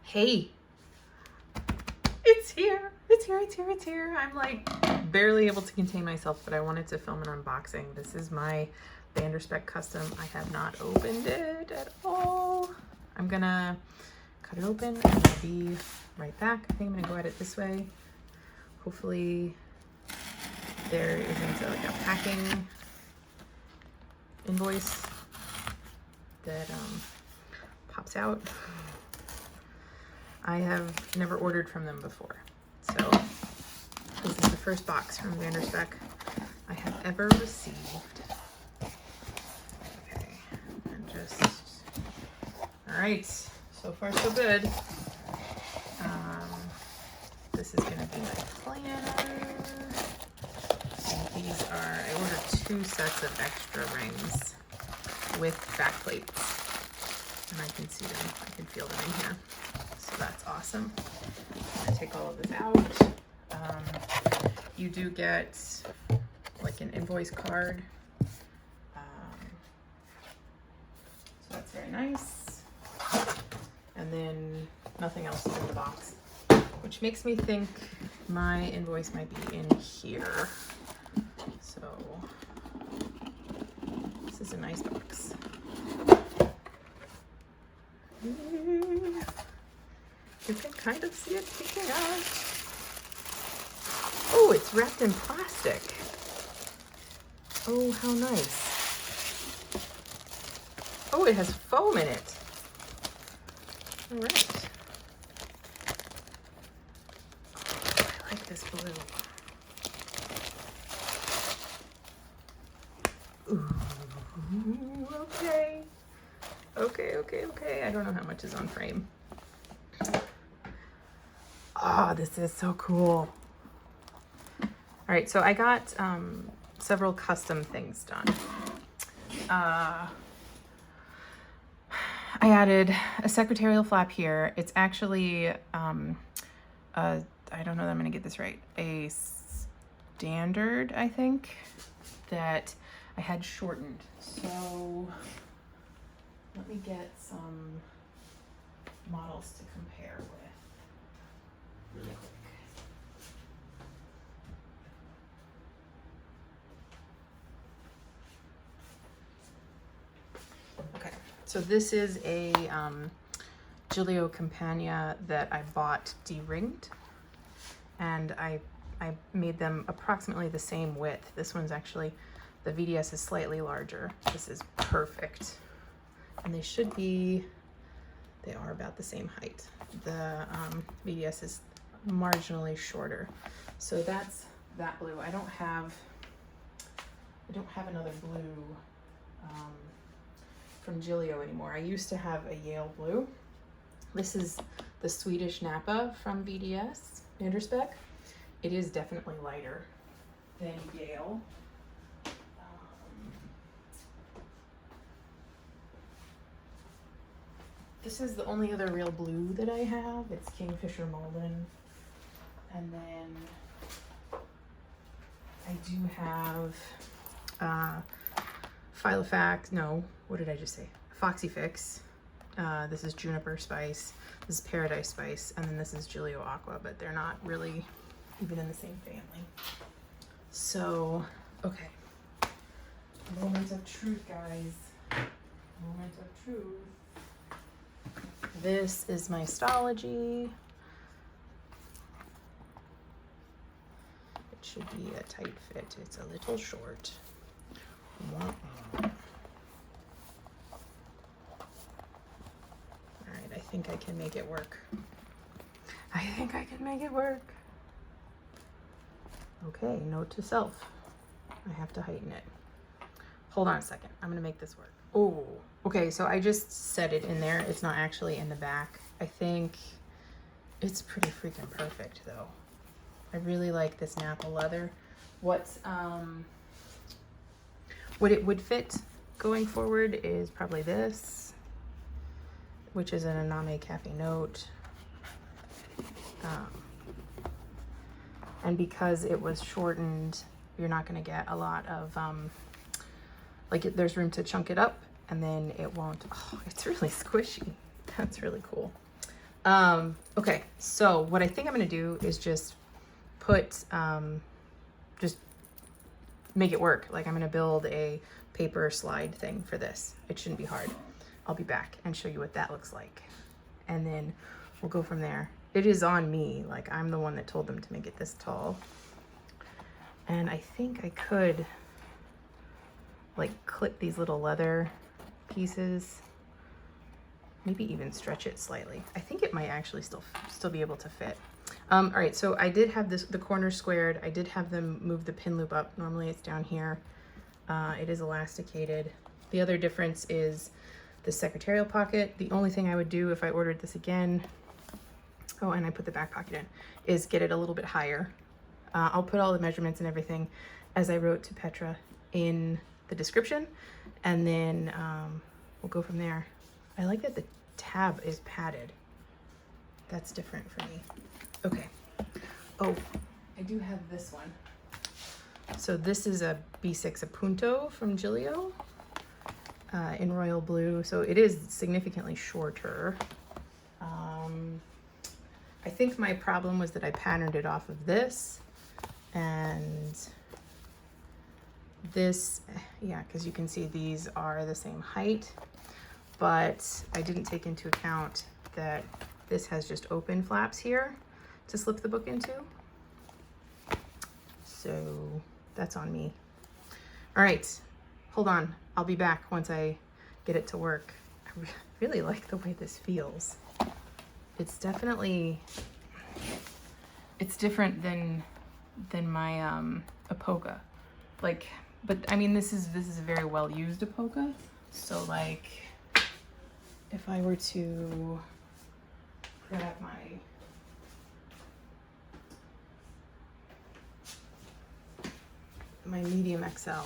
Hey, it's here. It's here. I'm like barely able to contain myself, but I wanted to film an unboxing. This is my Spek custom. I have not opened it at all. I'm gonna cut it open and I'll be right back. I think I'm gonna go at it this way. Hopefully there isn't like a packing invoice that pops out. I have never ordered from them before, so this is the first box from Spek I have ever received. Okay, and just, all right, so far so good. This is gonna be my planner. And these are, I ordered 2 sets of extra rings with back plates, and I can see them, I can feel them in here. So that's awesome. I'm gonna take all of this out. You do get like an invoice card. So that's very nice. And then nothing else is in the box, which makes me think my invoice might be in here. So this is a nice box. You can kind of see it peeking out. Oh, it's wrapped in plastic. Oh, how nice. Oh, it has foam in it. All right. Oh, I like this blue. Ooh, okay. Okay. I don't know how much is on frame. Oh, this is so cool. All right, so I got several custom things done. I added a secretarial flap here. It's actually, I don't know that I'm gonna get this right, a standard, I think, that I had shortened. So let me get some models to compare with. Really quick. Okay, so this is a Gillio compagna that I bought de-ringed, and I made them approximately the same width. This one's actually, the VDS is slightly larger. This is perfect, and they should be, they are about the same height. The VDS is marginally shorter. So that's that blue. I don't have another blue from Gillio anymore. I used to have a Yale blue. This is the Swedish Nappa from VDS, Spek. It is definitely lighter than Yale. This is the only other real blue that I have. It's Kingfisher Malden. And then I do have Filofax, no, what did I just say? Foxy Fix. This is Juniper Spice. This is Paradise Spice. And then this is Gillio Aqua, but they're not really even in the same family. So, okay. Moment of truth, guys. Moment of truth. This is my stalogy. It should be a tight fit. It's a little short. All right, I think I can make it work. Okay, note to self. I have to heighten it. Hold on a second. I'm gonna make this work. Oh, okay, so I just set it in there. It's not actually in the back. I think it's pretty freaking perfect though. I really like this Nappa leather. What it would fit going forward is probably this, which is an Aname Cafe Note. And because it was shortened, you're not gonna get a lot of, there's room to chunk it up and then it won't, oh, it's really squishy. That's really cool. Okay, so what I think I'm gonna do is just put, just make it work. Like I'm gonna build a paper slide thing for this. It shouldn't be hard. I'll be back and show you what that looks like. And then we'll go from there. It is on me, like I'm the one that told them to make it this tall. And I think I could like clip these little leather pieces, maybe even stretch it slightly. I think it might actually still be able to fit. All right, so I did have the corners squared. I did have them move the pin loop up. Normally it's down here. It is elasticated. The other difference is the secretarial pocket. The only thing I would do if I ordered this again, oh, and I put the back pocket in, is get it a little bit higher. I'll put all the measurements and everything as I wrote to Petra in the description, and then we'll go from there. I like that the tab is padded. That's different for me. Okay. Oh, I do have this one. So this is a B6 appunto from Gillio in royal blue. So it is significantly shorter. I think my problem was that I patterned it off of this and this, yeah, because you can see these are the same height, but I didn't take into account that this has just open flaps here to slip the book into. So that's on me. All right, hold on. I'll be back once I get it to work. I really like the way this feels. It's definitely, it's different than my Apoga. Like, but I mean, this is a very well used Apoga. So like, if I were to grab my medium XL.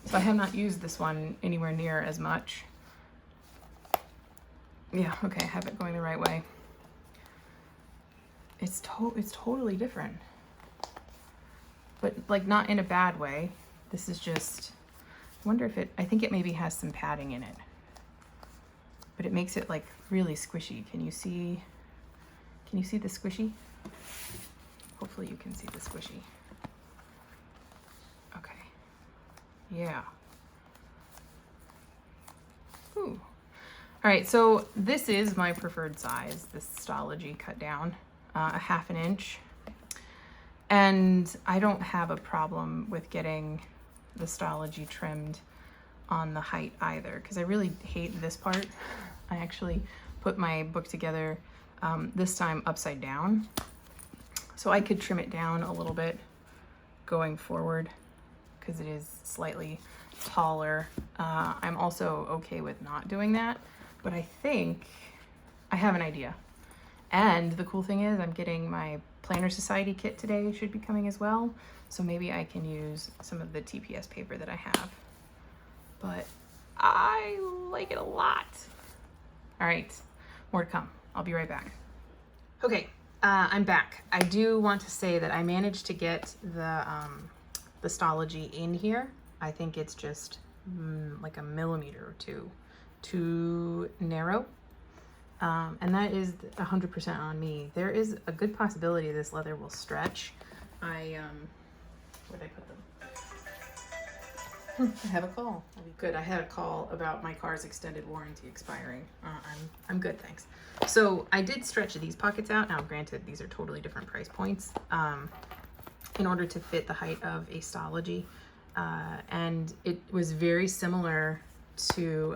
So I have not used this one anywhere near as much. Yeah, okay, I have it going the right way. It's totally different. But like not in a bad way. This is just, I wonder if I think it maybe has some padding in it. But it makes it like really squishy. Can you see the squishy? Hopefully you can see the squishy. Okay. Yeah. Ooh. All right, so this is my preferred size, this stalogy cut down, 1/2 inch. And I don't have a problem with getting the stalogy trimmed on the height either, because I really hate this part. I actually put my book together this time upside down, so I could trim it down a little bit going forward because it is slightly taller. I'm also okay with not doing that, but I think I have an idea. And the cool thing is I'm getting my Planner Society kit today, should be coming as well. So maybe I can use some of the TPS paper that I have. But I like it a lot. All right, more to come. I'll be right back. Okay, I'm back. I do want to say that I managed to get the stalogy in here. I think it's just like 1 millimeter or two too narrow. And that is 100% on me. There is a good possibility this leather will stretch. Where'd I put them? I have a call. That'll be good. I had a call about my car's extended warranty expiring. I'm good, thanks. So I did stretch these pockets out. Now, granted, these are totally different price points in order to fit the height of a stalogy. And it was very similar to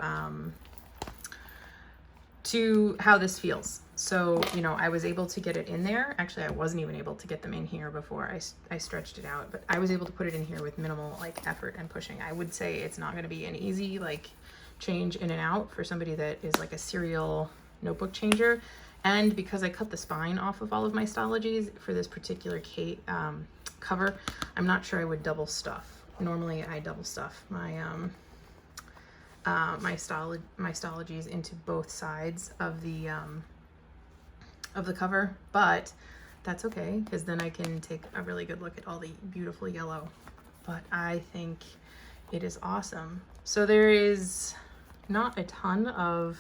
how this feels. So, you know, I was able to get it in there. Actually, I wasn't even able to get them in here before I stretched it out, but I was able to put it in here with minimal like effort and pushing. I would say it's not going to be an easy like change in and out for somebody that is like a serial notebook changer. And because I cut the spine off of all of my stalogies for this particular cover, I'm not sure I would double stuff. Normally I double stuff my my stalogies into both sides of the cover, but that's okay because then I can take a really good look at all the beautiful yellow. But I think it is awesome. So there is not a ton of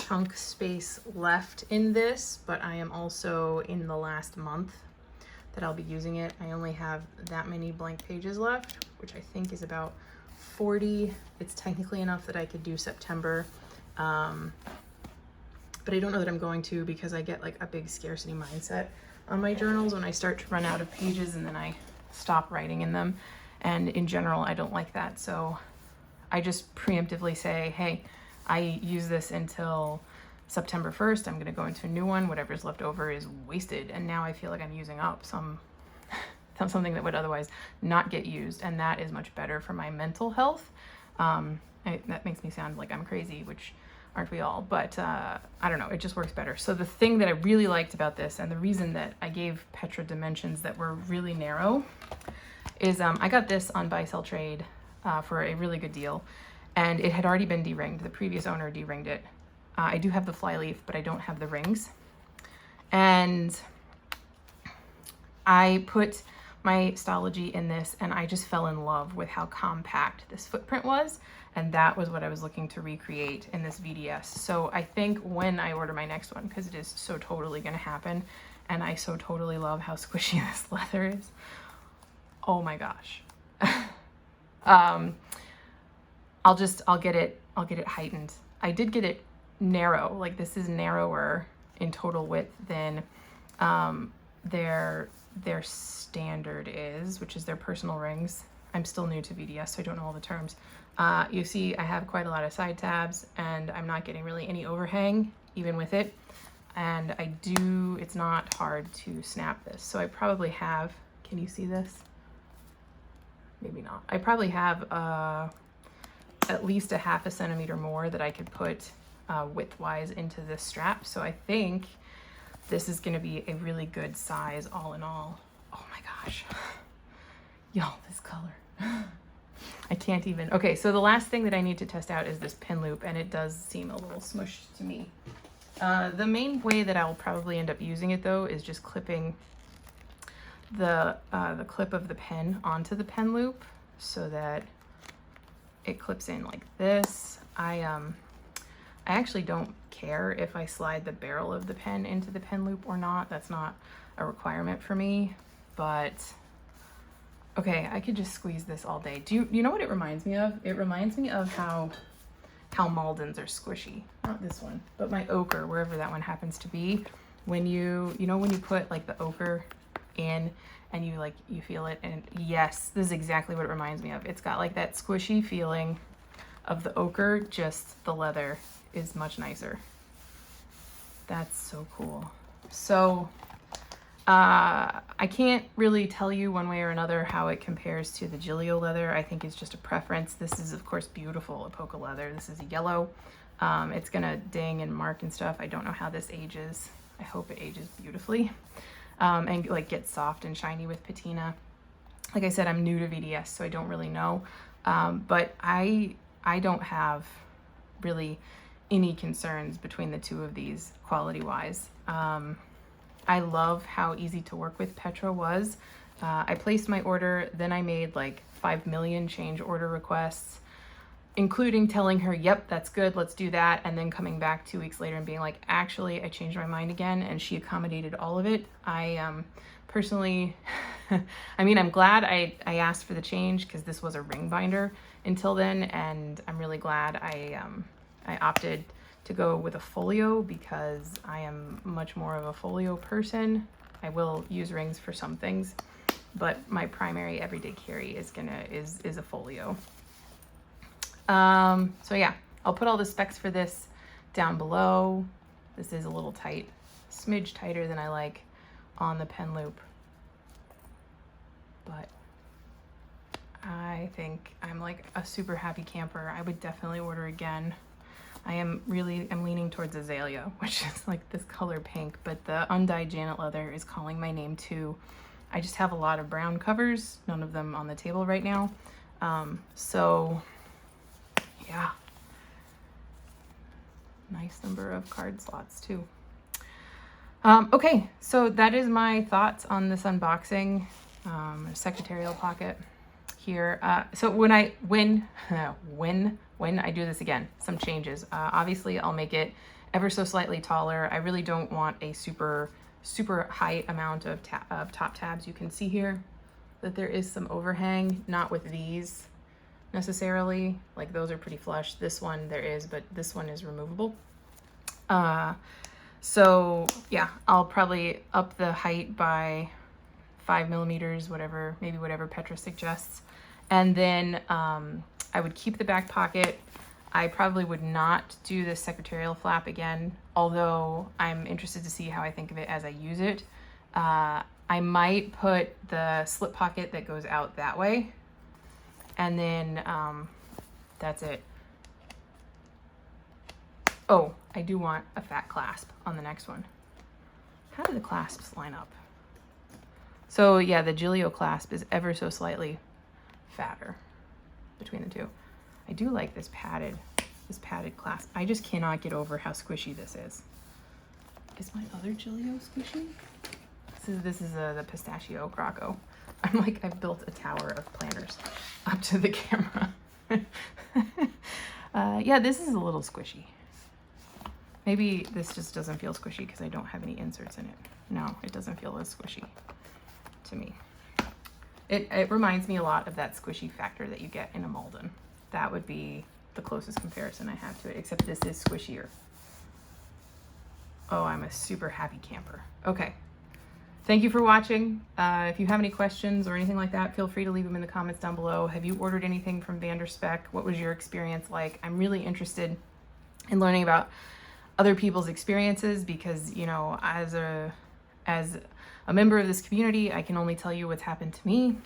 chunk space left in this, but I am also in the last month that I'll be using it. I only have that many blank pages left, which I think is about 40. It's technically enough that I could do September. But I don't know that I'm going to, because I get like a big scarcity mindset on my journals when I start to run out of pages and then I stop writing in them. And in general, I don't like that. So I just preemptively say, hey, I use this until September 1st. I'm going to go into a new one. Whatever's left over is wasted. And now I feel like I'm using up something that would otherwise not get used. And that is much better for my mental health. That makes me sound like I'm crazy, which aren't we all? But I don't know, it just works better. So the thing that I really liked about this, and the reason that I gave Petra dimensions that were really narrow, is I got this on Buy Sell Trade for a really good deal, and it had already been de-ringed. The previous owner de-ringed it. I do have the flyleaf, but I don't have the rings. And I put my stalogy in this, and I just fell in love with how compact this footprint was. And that was what I was looking to recreate in this VDS. So I think when I order my next one, because it is so totally gonna happen, and I so totally love how squishy this leather is. Oh my gosh. I'll get it heightened. I did get it narrow, like this is narrower in total width than their standard is, which is their personal rings. I'm still new to VDS, so I don't know all the terms. You see I have quite a lot of side tabs, and I'm not getting really any overhang even with it. And it's not hard to snap this. So I probably have, can you see this? Maybe not. I probably have at least a ½ centimeter more that I could put width-wise into this strap. So I think this is gonna be a really good size all in all. Oh my gosh. Y'all, this color. I can't even. Okay, so the last thing that I need to test out is this pin loop, and it does seem a little smushed to me. The main way that I'll probably end up using it though is just clipping the clip of the pen onto the pen loop so that it clips in like this. I actually don't care if I slide the barrel of the pen into the pen loop or not. That's not a requirement for me, but okay, I could just squeeze this all day. Do you know what it reminds me of? It reminds me of how Maldens are squishy. Not this one, but my ochre, wherever that one happens to be. When you put like the ochre in and you feel it, and yes, this is exactly what it reminds me of. It's got like that squishy feeling of the ochre, just the leather is much nicer. That's so cool. So I can't really tell you one way or another how it compares to the Gillio leather. I think it's just a preference. This is of course beautiful Apoca leather. This is a yellow. It's gonna ding and mark and stuff. I don't know how this ages. I hope it ages beautifully and like gets soft and shiny with patina. Like I said, I'm new to VDS, so I don't really know. But I don't have really any concerns between the two of these quality wise. I love how easy to work with Petra was. I placed my order, then I made like 5 million change order requests, including telling her, yep, that's good, let's do that, and then coming back 2 weeks later and being like, actually, I changed my mind again, and she accommodated all of it. I personally, I mean, I'm glad I asked for the change because this was a ring binder until then, and I'm really glad I opted to go with a folio because I am much more of a folio person. I will use rings for some things, but my primary everyday carry is a folio. So yeah, I'll put all the specs for this down below. This is a little tight, smidge tighter than I like on the pen loop, but I think I'm like a super happy camper. I would definitely order again. I'm leaning towards azalea, which is like this color pink, but the undyed Janet leather is calling my name too. I just have a lot of brown covers, none of them on the table right now. So yeah, nice number of card slots too. Okay, so that is my thoughts on this unboxing. Secretarial pocket here. So when I do this again, some changes. Obviously I'll make it ever so slightly taller. I really don't want a super high amount of top tabs. You can see here that there is some overhang, not with these necessarily. Like those are pretty flush. This one there is, but this one is removable. So yeah, I'll probably up the height by 5 millimeters, whatever, maybe whatever Petra suggests. And then I would keep the back pocket. I probably would not do the secretarial flap again, although I'm interested to see how I think of it as I use it. I might put the slip pocket that goes out that way, and then that's it. Oh, I do want a fat clasp on the next one. How do the clasps line up? So yeah, the Gillio clasp is ever so slightly fatter between the two. I do like this padded clasp. I just cannot get over how squishy this is. Is my other Gillio squishy? This is the pistachio croco. I'm like, I've built a tower of planners up to the camera. Yeah, this is a little squishy. Maybe this just doesn't feel squishy because I don't have any inserts in it. No, it doesn't feel as squishy to me. It reminds me a lot of that squishy factor that you get in a Malden. That would be the closest comparison I have to it, except this is squishier. Oh, I'm a super happy camper. Okay. Thank you for watching. If you have any questions or anything like that, feel free to leave them in the comments down below. Have you ordered anything from Spek? What was your experience like? I'm really interested in learning about other people's experiences because, you know, as a member of this community, I can only tell you what's happened to me.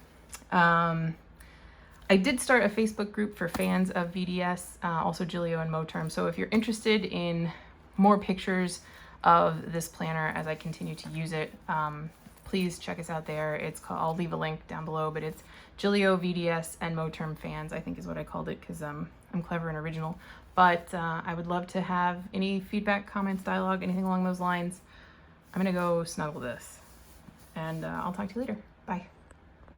I did start a Facebook group for fans of VDS, also Gillio and Moterm. So if you're interested in more pictures of this planner as I continue to use it, please check us out there. It's called, I'll leave a link down below, but it's Gillio, VDS, and Moterm fans, I think is what I called it because I'm clever and original. But I would love to have any feedback, comments, dialogue, anything along those lines. I'm gonna go snuggle this, and I'll talk to you later. Bye.